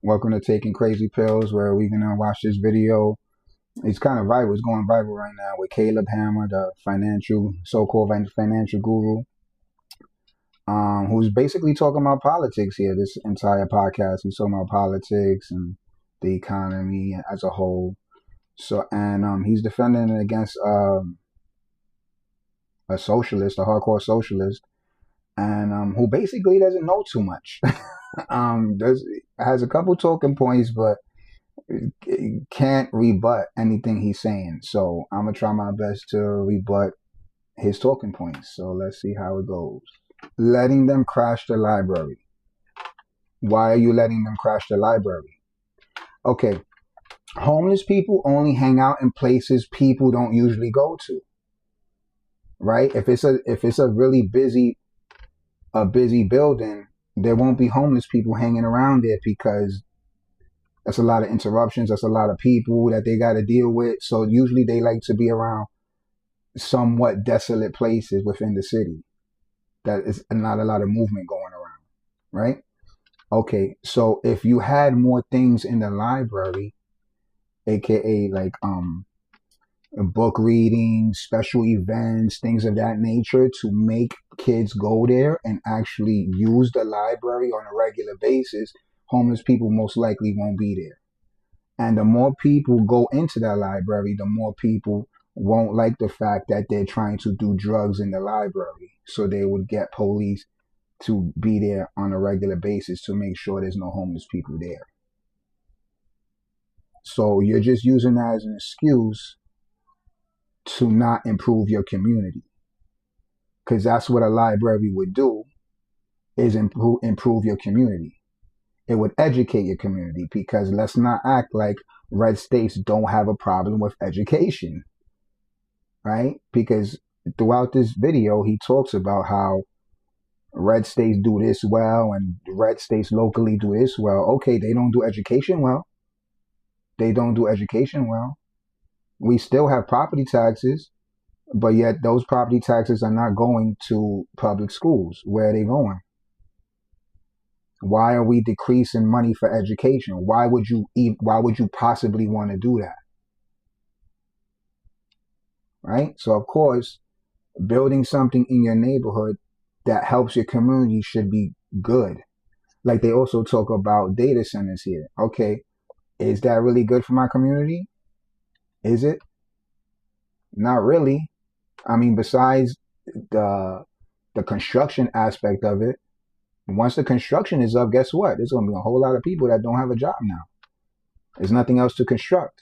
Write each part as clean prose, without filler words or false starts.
Welcome to Taking Crazy Pills, where we're gonna watch this video. It's kind of viral. It's going viral right now with Caleb Hammer, the so-called financial guru, who's basically talking about politics here. This entire podcast, he's talking about politics and the economy as a whole. So, and he's defending it against a socialist, a hardcore socialist, and who basically doesn't know too much. Has a couple talking points, but can't rebut anything he's saying. So I'm gonna try my best to rebut his talking points. So let's see how it goes. Letting them crash the library. Why are you letting them crash the library? Okay, homeless people only hang out in places people don't usually go to. Right? If it's a really busy building, there won't be homeless people hanging around there because that's a lot of interruptions. That's a lot of people that they got to deal with. So usually they like to be around somewhat desolate places within the city. That is not a lot of movement going around, right? Okay, so if you had more things in the library, aka like book readings, special events, things of that nature to make kids go there and actually use the library on a regular basis, homeless people most likely won't be there. And the more people go into that library, the more people won't like the fact that they're trying to do drugs in the library. So they would get police to be there on a regular basis to make sure there's no homeless people there. So you're just using that as an excuse to not improve your community. Because that's what a library would do, is improve your community. It would educate your community, because let's not act like red states don't have a problem with education, right? Because throughout this video, he talks about how red states do this well and red states locally do this well. Okay, they don't do education well. They don't do education well. We still have property taxes, but yet those property taxes are not going to public schools. Where are they going? Why are we decreasing money for education? Why would you possibly want to do that? Right? So of course, building something in your neighborhood that helps your community should be good. Like they also talk about data centers here. Okay, is that really good for my community? Is it? Not really. I mean, besides the construction aspect of it, once the construction is up, guess what? There's going to be a whole lot of people that don't have a job now. There's nothing else to construct.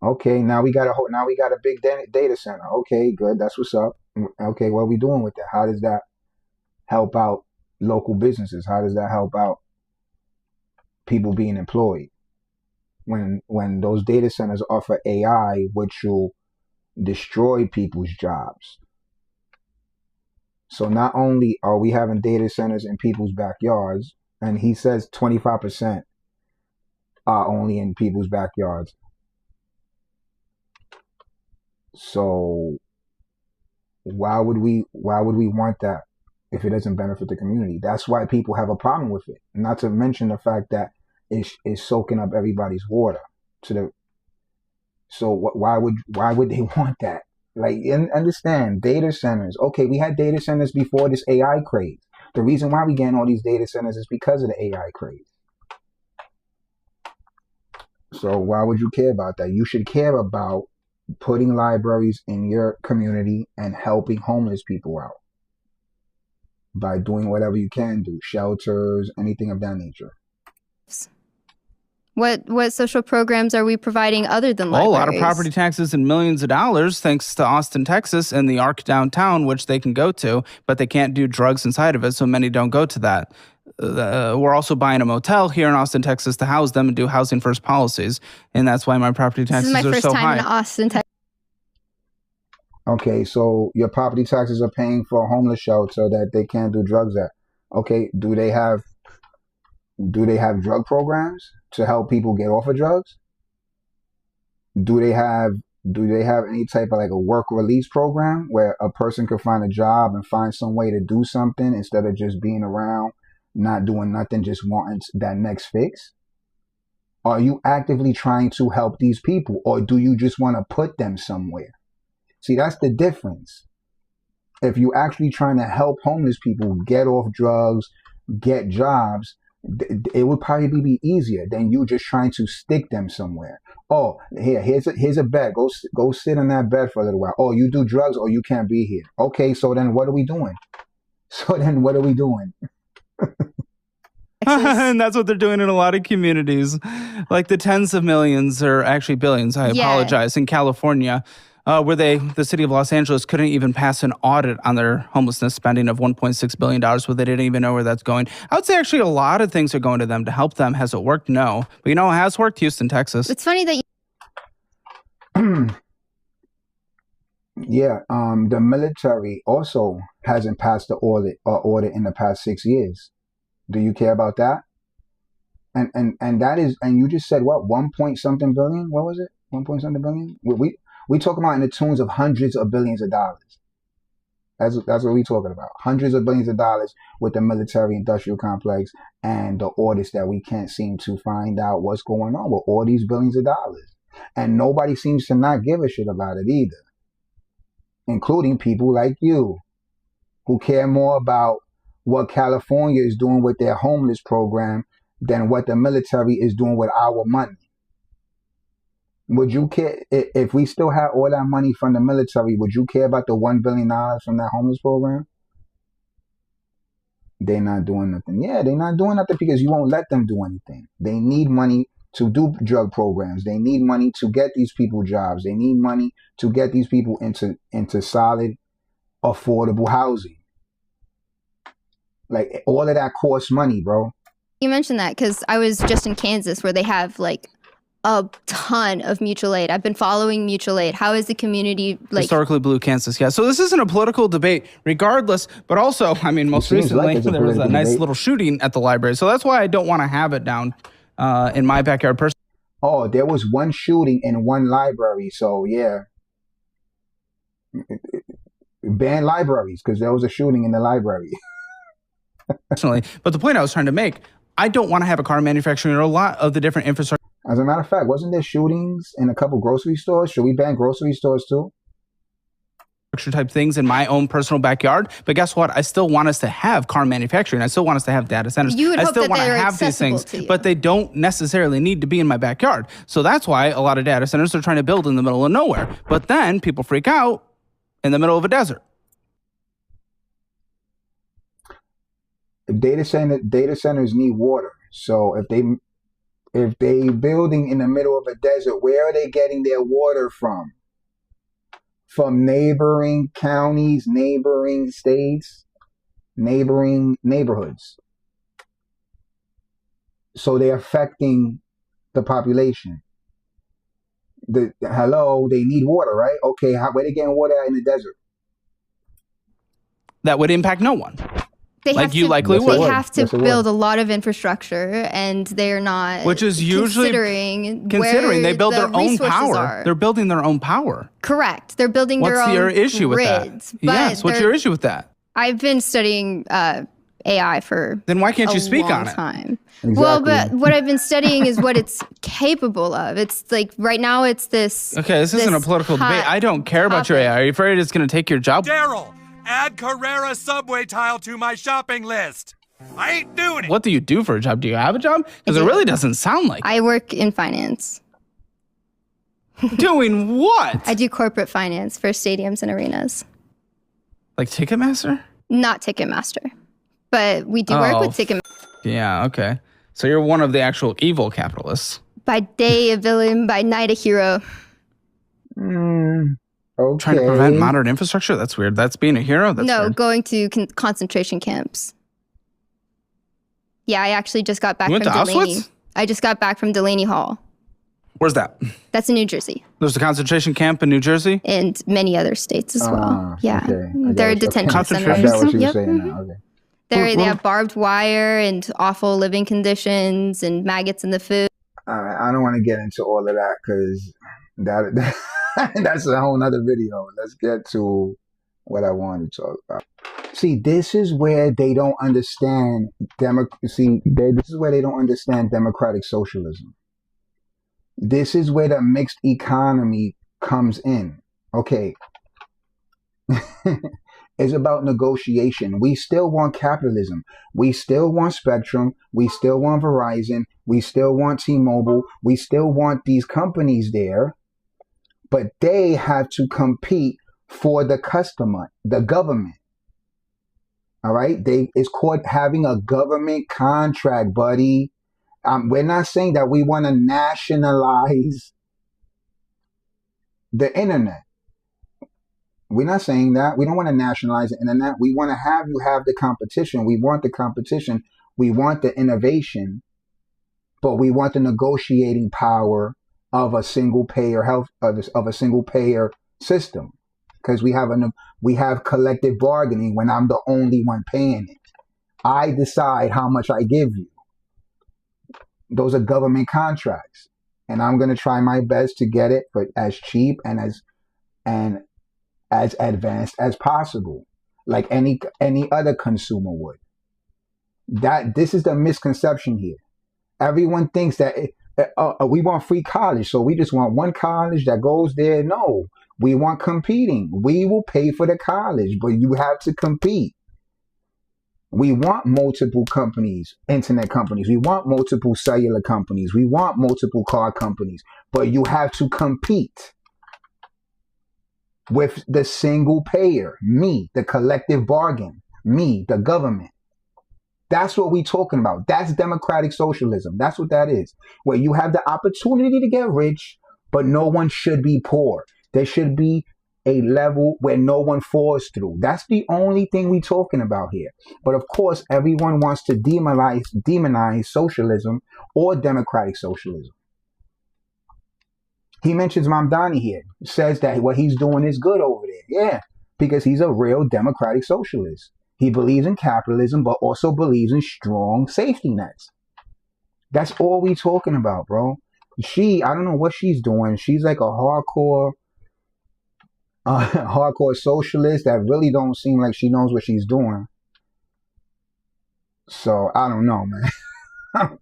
Okay, now we got a big data center. Okay, good. That's what's up. Okay, what are we doing with that? How does that help out local businesses? How does that help out people being employed? When those data centers offer AI, which will destroy people's jobs. So not only are we having data centers in people's backyards, and he says 25% are only in people's backyards. So why would we want that if it doesn't benefit the community? That's why people have a problem with it. Not to mention the fact that it's soaking up everybody's water. So why would they want that? Like, understand, data centers. Okay, we had data centers before this AI craze. The reason why we getting all these data centers is because of the AI craze. So why would you care about that? You should care about putting libraries in your community and helping homeless people out by doing whatever you can do, shelters, anything of that nature. What social programs are we providing other than libraries? A lot of property taxes and millions of dollars, thanks to Austin, Texas, and the Arc downtown, which they can go to, but they can't do drugs inside of it, so many don't go to that. We're also buying a motel here in Austin, Texas, to house them and do housing first policies, and that's why my property taxes are so high. This is my first time in Austin, Texas. Okay, so your property taxes are paying for a homeless shelter that they can't do drugs at. Okay, do they have drug programs to help people get off of drugs? Do they have any type of like a work release program where a person could find a job and find some way to do something instead of just being around not doing nothing, just wanting that next fix? Are you actively trying to help these people, or do you just want to put them somewhere? See, that's the difference. If you actually trying to help homeless people get off drugs, get jobs, it would probably be easier than you just trying to stick them somewhere. Oh, here's a bed. Go sit on that bed for a little while. Oh, you do drugs, or you can't be here. Okay, so then what are we doing? And that's what they're doing in a lot of communities, like the tens of millions, or actually billions, I apologize, in California, where the city of Los Angeles couldn't even pass an audit on their homelessness spending of $1.6 billion, where they didn't even know where that's going. I would say actually a lot of things are going to them to help them. Has it worked? No. But you know what has worked? Houston, Texas. It's funny that Yeah, the military also hasn't passed the audit in the past 6 years. Do you care about that? And that is, and you just said what, 1 point something billion? What was it? 1 point something billion? We talking about in the tunes of hundreds of billions of dollars. That's what we talking about. Hundreds of billions of dollars with the military industrial complex and the audits that we can't seem to find out what's going on with all these billions of dollars. And nobody seems to not give a shit about it either, including people like you who care more about what California is doing with their homeless program than what the military is doing with our money. Would you care if we still had all that money from the military? Would you care about the $1 billion from that homeless program? They're not doing nothing. Yeah, they're not doing nothing because you won't let them do anything. They need money to do drug programs. They need money to get these people jobs. They need money to get these people into solid, affordable housing. Like, all of that costs money, bro. you mentioned that because I was just in Kansas where they have like a ton of mutual aid. I've been following mutual aid. How is the community like historically blue Kansas? Yeah. So this isn't a political debate, regardless. But also, I mean, most recently there was a nice little shooting at the library. So that's why I don't want to have it down in my backyard. Personally. Oh, there was one shooting in one library. So yeah, ban libraries because there was a shooting in the library. Personally, but the point I was trying to make, I don't want to have a car manufacturing or a lot of the different infrastructure. As a matter of fact, wasn't there shootings in a couple grocery stores? Should we ban grocery stores too? Type things in my own personal backyard, but guess what? I still want us to have car manufacturing. I still want us to have data centers. You would I hope still that want to they're have these accessible things, to you. but they don't necessarily need to be in my backyard. So that's why a lot of data centers are trying to build in the middle of nowhere. But then people freak out in the middle of a desert. Data centers need water. So if they building in the middle of a desert, where are they getting their water from? From neighboring counties, neighboring states, neighboring neighborhoods. So they're affecting the population. They need water, right? Okay, where they getting water at in the desert? That would impact no one. They Like you likely would. They have to Yes, it would. build a lot of infrastructure, and they're not. Which is usually considering they build the their own resources power. are. They're building their own power. Correct. They're building their What's own your issue with that? grids, but Yes, what's your issue with that? I've been studying AI for Then why can't you speak long on it? time. Exactly. Well, but what I've been studying is what it's capable of. It's like right now it's this. Okay, this isn't a political debate. I don't care about your AI. Are you afraid it's going to take your job? Daryl, add Carrera subway tile to my shopping list. I ain't doing it. What do you do for a job? Do you have a job? Because it really doesn't sound like I work in finance. doing what? I do corporate finance for stadiums and arenas. Like Ticketmaster? Not Ticketmaster, but we do work with Ticketmaster. Yeah, okay. So you're one of the actual evil capitalists. By day a villain, by night a hero. Okay. Trying to prevent modern infrastructure? That's weird. That's being a hero? That's No, weird. going to concentration camps. Yeah, I actually just got back You went from to Delaney. Auschwitz? I just got back from Delaney Hall. Where's that? That's in New Jersey There's a concentration camp in New Jersey? and many other states as well. Yeah, okay. they're Okay. detention Concentration I centers. got what you were Yep. saying now. Okay. They have barbed wire and awful living conditions and maggots in the food. I don't want to get into all of that because that's a whole nother video. Let's get to what I wanted to talk about. See, this is where they don't understand this is where they don't understand democratic socialism. This is where the mixed economy comes in. Okay. It's about negotiation. We still want capitalism. We still want Spectrum. We still want Verizon. We still want T-Mobile. We still want these companies there, but they have to compete for the customer, the government. All right? It's called having a government contract, buddy. We're not saying that we want to nationalize the internet. We're not saying that. We don't want to nationalize the internet. We want to have you have the competition. We want the competition. We want the innovation, but we want the negotiating power of a single payer of a single payer system, because we have collective bargaining when I'm the only one paying it. I decide how much I give you. Those are government contracts, and I'm going to try my best to get it for as cheap and as advanced as possible, like any other consumer would. This is the misconception here. Everyone thinks that we want free college, so we just want one college that goes there. No, we want competing. We will pay for the college, but you have to compete. We want multiple companies, internet companies. We want multiple cellular companies. We want multiple car companies, but you have to compete with the single payer, me, the collective bargain, me, the government. That's what we're talking about. That's democratic socialism. That's what that is. Where you have the opportunity to get rich, but no one should be poor. There should be a level where no one falls through. That's the only thing we're talking about here. But of course, everyone wants to demonize socialism or democratic socialism. He mentions Mamdani here, says that what he's doing is good over there. Yeah, because he's a real democratic socialist. He believes in capitalism, but also believes in strong safety nets. That's all we talking about, bro. I don't know what she's doing. She's like a hardcore socialist that really don't seem like she knows what she's doing. So I don't know, man.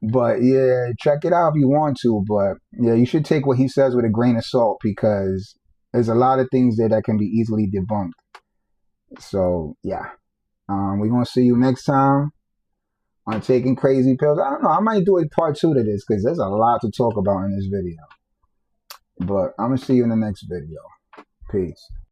But yeah, check it out if you want to. But yeah, you should take what he says with a grain of salt, because there's a lot of things there that can be easily debunked. So yeah, we're gonna see you next time on Taking Crazy Pills. I don't know, I might do a part 2 to this because there's a lot to talk about in this video. But I'm gonna see you in the next video. Peace.